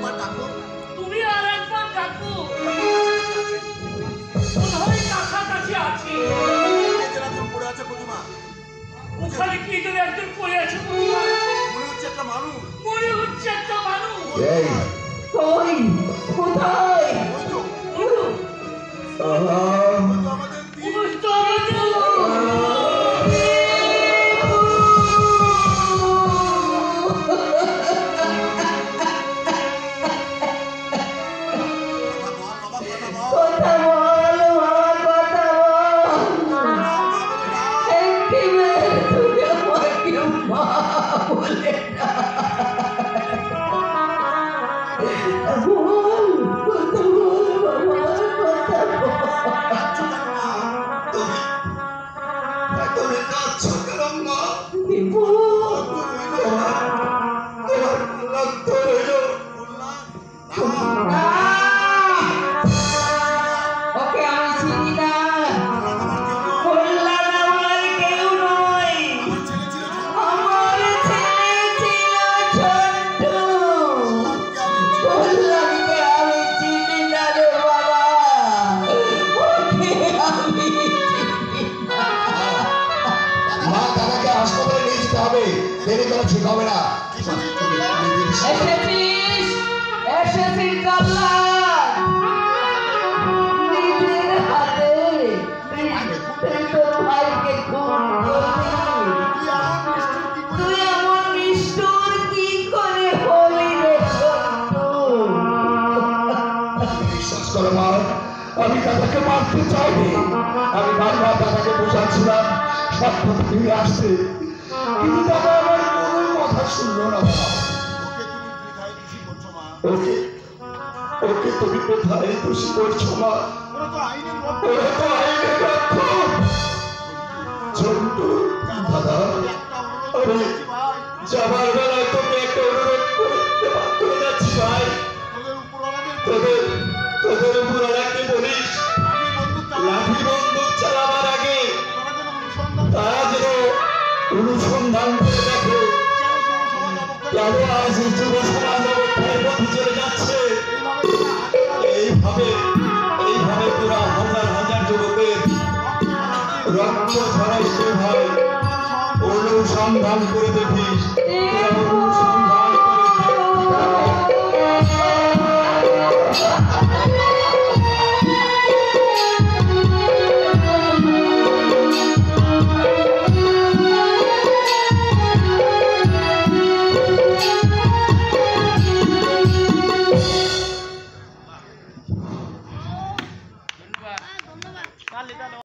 একবার ডাকো। তুমি আর একবার ডাকো। কোথায় কাছাকাছি আছি। পড়ে আছে প্রতিমা। ওখানে কি যেন একজন পড়ে আছে প্রতিমা। মনে হচ্ছে একটা মানুষ। মনে হচ্ছে একটা মানুষ। এই কই কোথায় ওই তো আমাদের কথা বল মা, কথা বল। একটি মেয়ে তুই আমাকে মা বলে না। বল, কথা বল বাবা, কথা বল। তুমি কাঁদছো কেন মা? দীপু, তোমার রক্ত রইল। ওকে আমি চিনি না। কল্যাণ আমার কেউ নয়, আমার ছেলে ছিল ছোট্ট। কল্যাণকে আমি চিনি না রে বাবা, ওকে আমি চিনি না। মা দাদাকে হাসপাতালে নিয়ে যেতে হবে, দেরি করে ঠিক হবে না। এসেছিস, এসেছিস কল্যাণ। নিজের হাতে তুই তোর ভাইকে খুন করলি। তুই এমন নিষ্ঠুর কি করে হলি রে ছোট্টু? বিশ্বাস করো মা, আমি দাদাকে মারতে চাইনি। আমি বারবার দাদাকে বোঝাচ্ছিলাম সত্য ফিরে আসছে, কিন্তু দাদা আমার কোনো কথা শুনলো না। ওকে ওকে তুমি কোথায় দোষী করছো মা? ওরা তো আইনের রক্ষক। ছোট্টু দাদা, আমি যাবার বেলায় তোকে একটা অনুরোধ করে যাচ্ছি ভাই। তোদের উপরওয়ালাকে বলিস লাঠি বন্দুক চালাবার আগে তারা যেন অনুসন্ধান করে দেখে কেন আজ যুব সমাজ অবক্ষয়ের পথে চলে যাচ্ছে। এইভাবে তোরা হাজার হাজার যুবকের রক্ত ঝরাই হয় অনুসন্ধান করে দেখিস। অনুসন্ধান